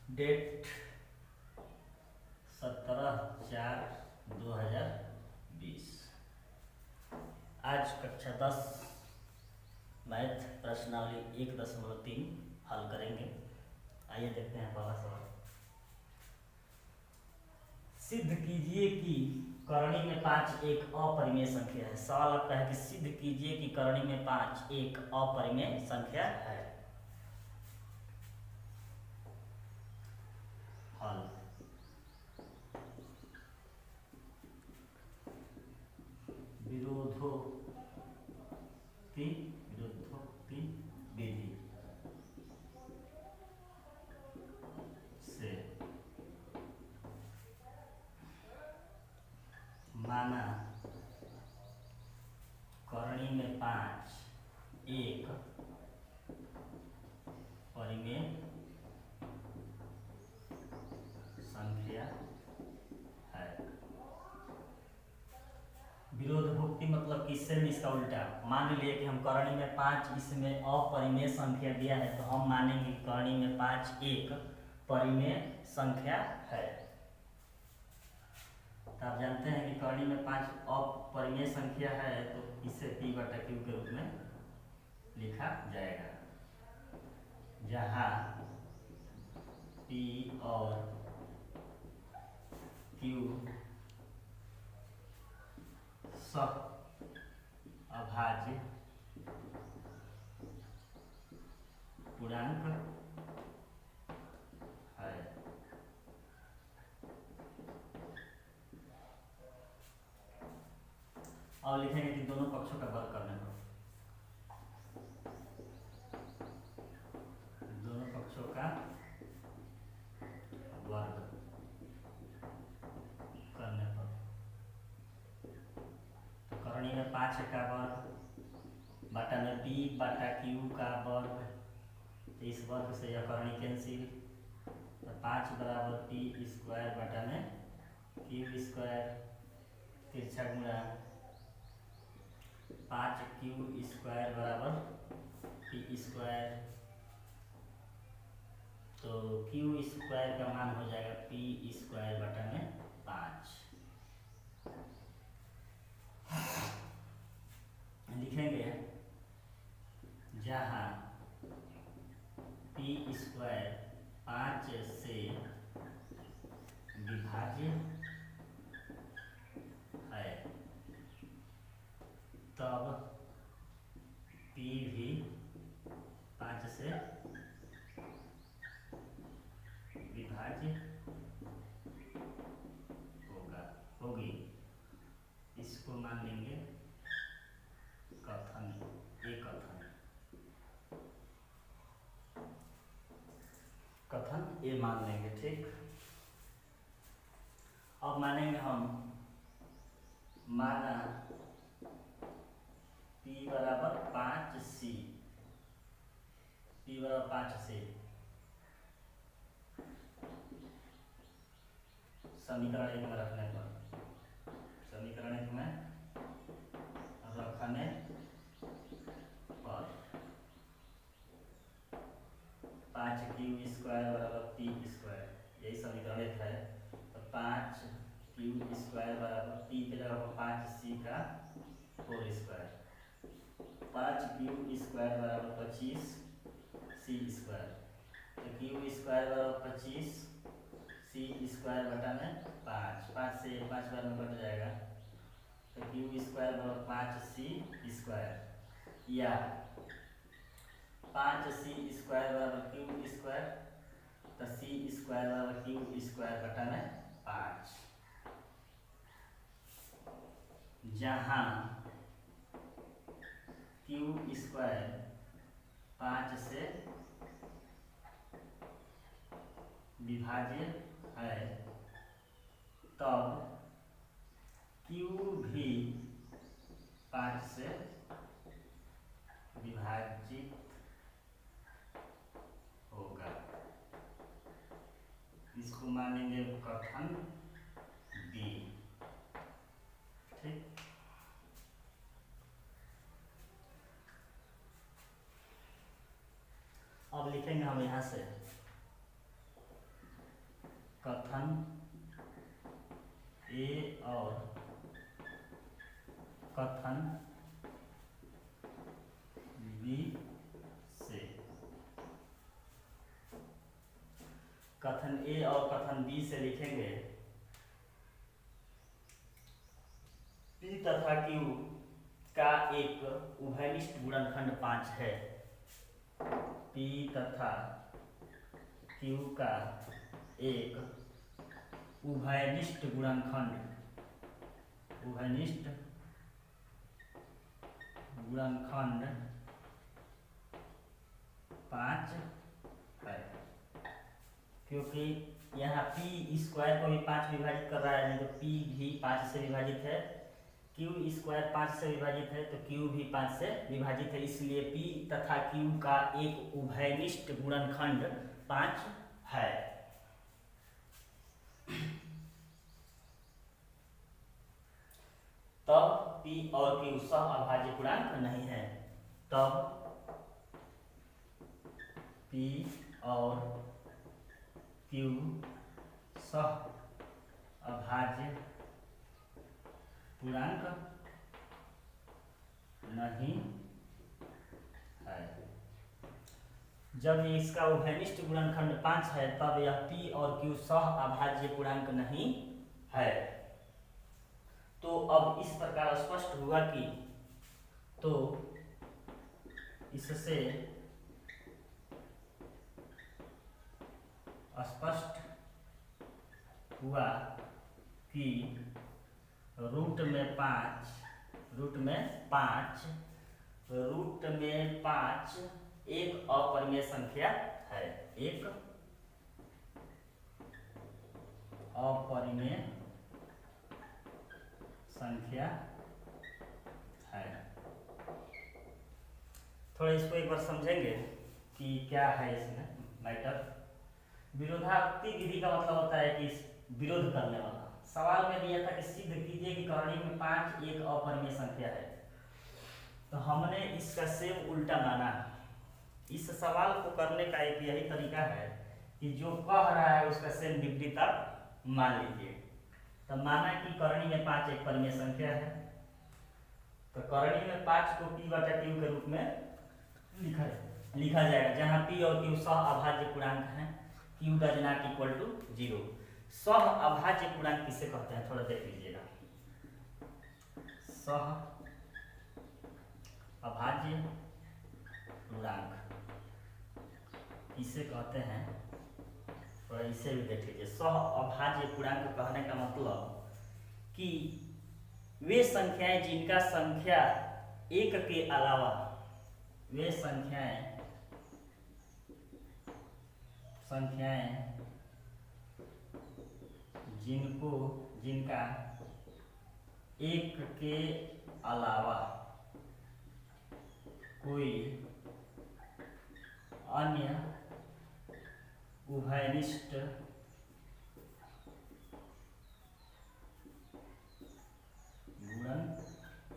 Date 17/4/2020। आज कक्षा 10 math प्रश्नावली 1.3 हल करेंगे। आइए देखते हैं पहला सवाल। सिद्ध कीजिए कि करणी में 5 एक अपरिमेय संख्या है। सवाल आपका है कि सिद्ध कीजिए कि करणी में 5 एक अपरिमेय संख्या है। हल। विरोधोक्ति विधि से माना करणी में 5 एक परिमेय संख्या है। विरोधभुक्ति मतलब कि इससे भी इसका उल्टा। मान लिए कि हम करणी में 5 इसमें अपरिमेय संख्या दिया है, तो हम मानेंगे कि करणी में 5 एक परिमेय संख्या है। तो आप जानते हैं कि करणी में 5 अपरिमेय संख्या है, तो इसे P बटा Q के रूप में लिखा जाएगा, जहां P और Q अभाज्य पूर्णांक है। और लिखेंगे कि दोनों पक्षों का वर्ग करने पर, दोनों पक्षों का वर्ग करने पर तो करणी में 5 का वर्ग बटा में P बटा Q का वर्ग, तो इस वर्ग से यह करणी कैंसिल, तो 5 बराबर P स्क्वायर बटा में Q स्क्वायर, तिरछा गुणा 5Q स्क्वायर बराबर P स्क्वायर, तो Q स्क्वायर का मान हो जाएगा P स्क्वायर बटा में 5। लिखेंगे जहां P स्क्वायर 5 से विभाज्य है, तब P भी 5 से विभाज्य होगी। इसको मान लेंगे कथन, एक कथन ए मान लेंगे। ठीक, अब मानेंगे हम माना P बराबर 5C, P बराबर 5C, समीकरण एक में रखने पर, समीकरण एक में रखने पर 5Q स्क्वायर बराबर P स्क्वायर, यही समीकरण एक है। तो 5Q स्क्वायर बराबर P के जगह 5C का होल स्क्वायर, 5Q स्क्वायर बराबर 25C स्क्वायर, तो Q स्क्वायर बराबर 25 C स्क्वायर बटा में 5 से 5 बार में कट जाएगा, तो Q स्क्वायर बराबर 5C स्क्वायर, या 5C स्क्वायर बराबर Q स्क्वायर, तो C स्क्वायर बराबर Q स्क्वायर बटा में 5, जहां Q स्क्वायर 5 से विभाज्य है, तब Q भी 5 से विभाजित होगा। इसको मानेंगे कथन बी। ठीक, अब लिखेंगे हम यहां से कथन ए और कथन बी से, कथन ए और कथन बी से लिखेंगे P तथा Q का एक उभयनिष्ठ गुणनखंड 5 है। P तथा Q का एक उभयनिष्ठ गुणनखंड 5 है, क्योंकि यहाँ P स्क्वायर को भी 5 विभाजित कर रहा है, नहीं तो P भी 5 से विभाजित है, Q स्क्वायर 5 से विभाजित है, तो Q भी 5 से विभाजित है, इसलिए P तथा Q का एक उभयनिष्ठ गुणनखंड 5 है। तब P और Q सह अभाज्य पूर्णांक नहीं है। तब P और Q सह अभाज्य पूर्णांक नहीं है। जब इसका उभयनिष्ठ गुणनखंड 5 है तब यह P और Q सह अभाज्य पूर्णांक नहीं है। तो अब इस प्रकार स्पष्ट हुआ कि, तो इससे स्पष्ट हुआ कि रूट में 5 एक अपरिमेय संख्या है, एक अपरिमेय संख्या है। थोड़ा इसको एक बार समझेंगे कि क्या है इसमें मैटर। विरोधाभासी विधि का मतलब होता है कि विरोध करने वाला। सवाल में दिया था कि सिद्ध कीजिए कि कर्ण में 5 एक अपरिमेय संख्या है, तो हमने इसका सेम उल्टा माना। इस सवाल को करने का एक यही तरीका है कि जो कह रहा है उसका सेम विपरीत आप मान लीजिए। तो माना कि कर्णी में 5 एक परिमेय संख्या है, तो कर्णी में 5 को P बटा Q के रूप में लिखा जाएगा, जहां P और Q सह अभाज्य पूर्णांक हैं, Q does not equal to 0। सह अभाज्य पूर्णांक किसे कहते हैं, थोड़ा देख लीजिएगा। सह अभाज्य पूर्णांक किसे कहते हैं, थोड़ा इसे भी देख लीजिए। सह अभाज्य पूर्णांक कहने का मतलब कि वे संख्याएं जिनका संख्या 1 के अलावा, वे संख्याएं जिनका 1 के अलावा कोई अन्य उभयनिष्ठ गुणनखंड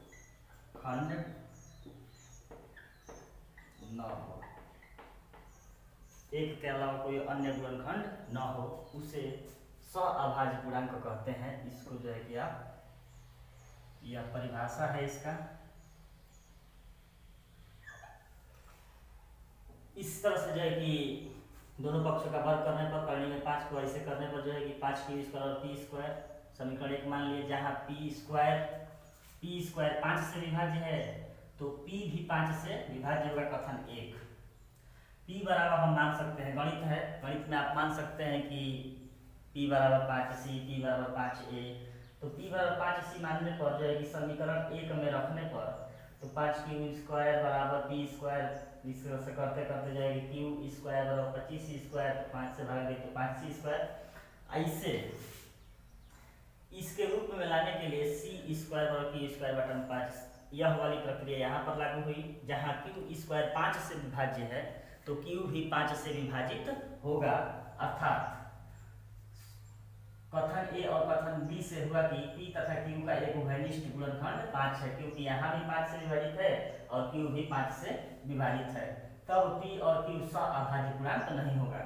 न हो, 1 के अलावा कोई अन्य गुणनखंड न हो, उसे सअभाज्य पूर्णांक कहते हैं। इसको जो है कि आप, यह परिभाषा है इसका। इस तरह से जो है कि दोनों पक्षों का वर्ग करने पर, कर्णी में 5 को ऐसे करने पर जो है कि 5Q स्क्वायर और P स्क्वायर, समीकरण 1 मान लिए, जहां P स्क्वायर 5 से विभाज्य है, तो P भी 5 से विभाज्य होगा। कथन 1 P बराबर हम मान सकते हैं, गणित है, गणित में आप मान सकते हैं कि P बराबर 5C, P बराबर 5A। तो P बराबर 5C मानने पर जो है कि समीकरण 1 में रखने पर, तो 5Q स्क्वायर बराबर P स्क्वायर, इस तरह से करते करते जाएगी Q स्क्वायर बराबर 25C स्क्वायर, तो 5 से भाग दे तो 5C स्क्वायर। ऐसे इसके रूप में लाने के लिए C स्क्वायर बराबर Q स्क्वायर बटा 5, यह वाली प्रक्रिया यहाँ पर लागू हुई। जहाँ Q स्क्वायर 5 से विभाज्य है, तो Q भी 5 से विभाजित होगा। अर्थात कथन A और कथन B से हुआ कि P तथा Q का एक उभयनिष्ठ गुणनखंड 5 है, क्योंकि यहाँ भी 5 से विभाजित है और Q भी 5 से विभाजित है। तब P और Q सअभाज्य पूर्णांक नहीं होगा।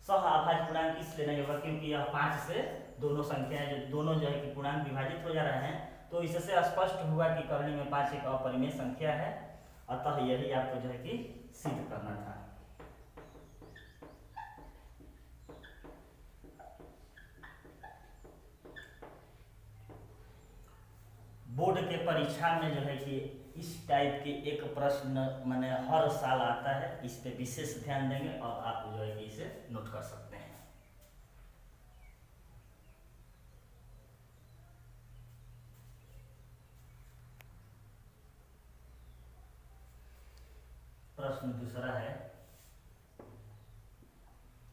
सह अभाज्य पूर्णांक इसलिए नहीं होगा क्योंकि यह 5 से दोनों संख्याएं दोनों जो है कि पूर्णांक विभाजित हो जा रहे हैं, तो इससे स्पष्ट हुआ कि कॉलोनी में 5 एक अपरिमेय संख्या है। अतः यही आपको जो है कि सिद्ध करना था। बोर्ड के परीक्षा में जो है कि इस टाइप के एक प्रश्न माने हर साल आता है, इस पे विशेष ध्यान देंगे और आप जो है कि इसे नोट कर सकते हैं। प्रश्न दूसरा है,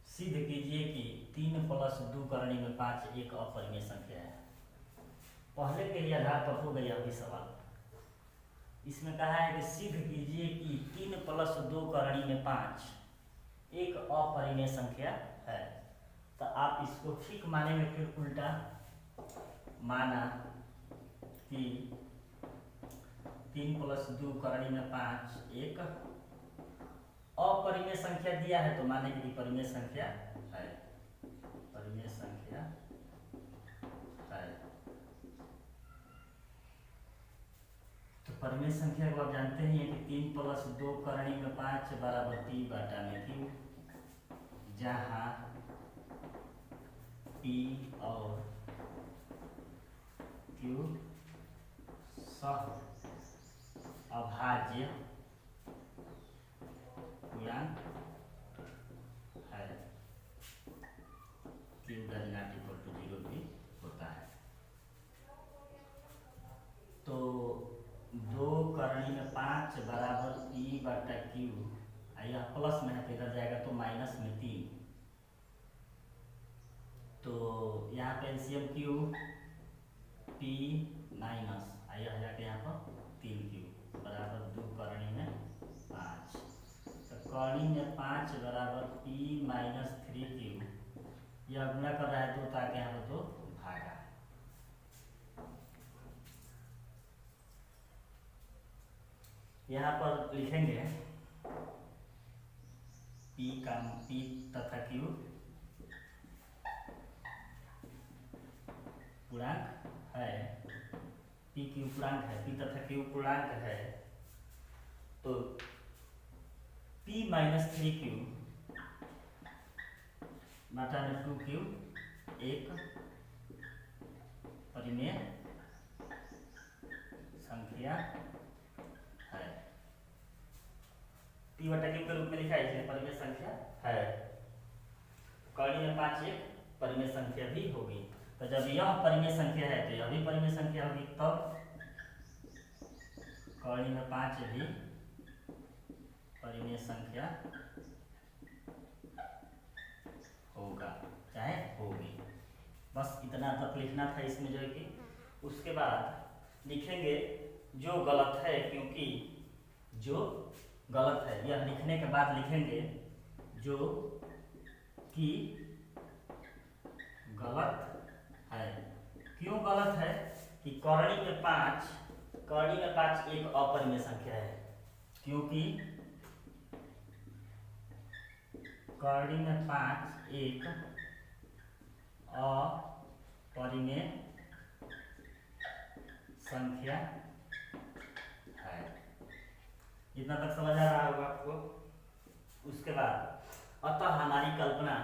सिद्ध कीजिए कि 3 + 2 करणी में 5 एक अपरिमेय संख्या है। पहले के लिए आधार पर हो गया अभी सवाल। इसमें कहा है कि सिद्ध कीजिए कि 3 + 2 करणी में 5 एक अपरिमेय संख्या है। तो आप इसको ठीक मानेंगे, फिर उल्टा माना कि 3 + 2 करणी में 5 एक अपरिमेय संख्या दिया है, तो माने कि परिमेय संख्या है, परिमेय संख्या है। तो परिमेय संख्या को आप जानते हैं कि 3 + 2 करणी में 5 बराबर P/Q, जहाँ P और Q सह अभाज्य पूर्णांक है। Q ≠ 0 भी होता है। तो 2 करणी में 5 बराबर P/Q, यह प्लस में है तो इधर जाएगा तो माइनस में 3। तो यहाँ पे एलसीएम Q P माइनस यह जाके यहाँ पर 3Q बराबर 2 करणी में 5। तो करणी में 5 बराबर P - 3Q, यह गुणा कर रहा है 2 ताकि यहाँ पर 2 भागा। यहाँ पर लिखेंगे P तथा Q पूर्णांक है, PQ पूर्णांक है, P तथा Q पूर्णांक है। तो P - 3Q मात्रा में 2Q एक परिमेय संख्या है। P/Q के रूप में लिखा है, इसलिए परिमेय संख्या है। करणी में 5 एक परिमेय संख्या भी होगी। तो जब यह परिमेय संख्या है तो यह भी परिमेय संख्या होगी, तब करणी में 5 भी परिमेय संख्या होगा, चाहे होगी। बस इतना तक लिखना था इसमें जो है कि। उसके बाद लिखेंगे जो गलत है, क्योंकि जो गलत है यह लिखने के बाद लिखेंगे जो कि गलत है। क्यों गलत है कि करणी में 5 एक अपरिमेय संख्या है, क्योंकि करणी में 5 एक अपरिमेय संख्या है। इतना तक समझ आ रहा होगा आपको। उसके बाद अतः हमारी कल्पना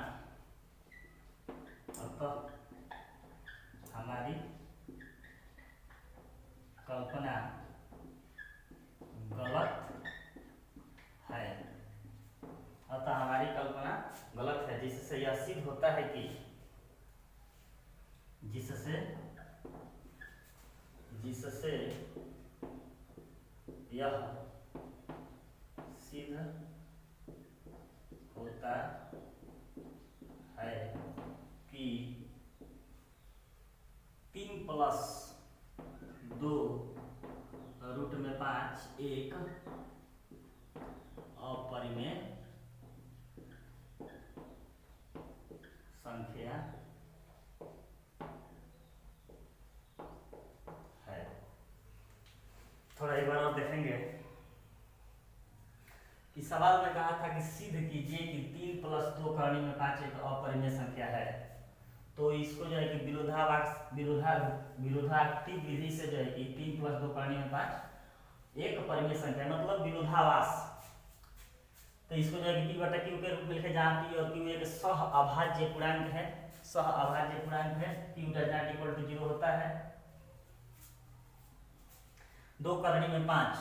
गलत है। अतः हमारी कल्पना गलत है, जिससे यह सिद्ध होता है कि जिससे यह सिद्ध होता है कि 3 + 2 रूट में 5 एक अपरिमेय संख्या है। थोड़ा एक बार और देखेंगे कि सवाल में कहा था कि कि सिद्ध कीजिए कि 3 + 2 करने में 5 एक अपरिमेय संख्या है। तो इसको जो है कि विरोधाक्टिव विधि से जो है कि 3 + 2 करने में 5 एक परिमेय संख्या मतलब विरोधाभास। तो इसको जो है कि p बटा q के रूप में लिखे, जहाँ p और q एक सह अभाज्य पूर्णांक है, सह अभाज्य पूर्णांक है, q does not equal to 0 होता है। 2 करने में 5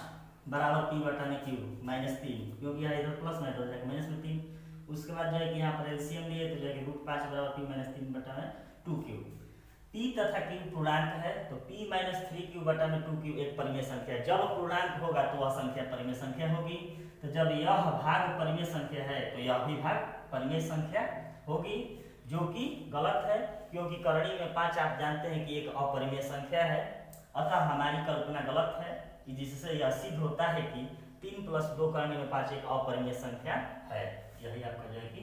बराबर p बटा में q -3, क्योंकि यहाँ इधर प्लस में हो जाएगा माइनस में 3। उसके बाद जो है कि यहाँ पर एलसीएम लिए तो जो है कि √5 बराबर p - 3 बटा में 2q। p तथा q पूर्णांक है तो p - 3q बटा में 2q एक परिमेय संख्या है। जब पूर्णांक होगा तो वह संख्या परिमेय संख्या होगी। तो जब यह भाग परिमेय संख्या है तो यह भी भाग परिमेय संख्या होगी, जो कि गलत है, क्योंकि करणी में 5 आप जानते हैं कि एक अपरिमेय संख्या है। अतः हमारी कल्पना गलत है, कि जिससे यह सिद्ध होता है कि 3 + 2 करने में 5 एक अपरिमेय संख्या है। यही आपका जो है कि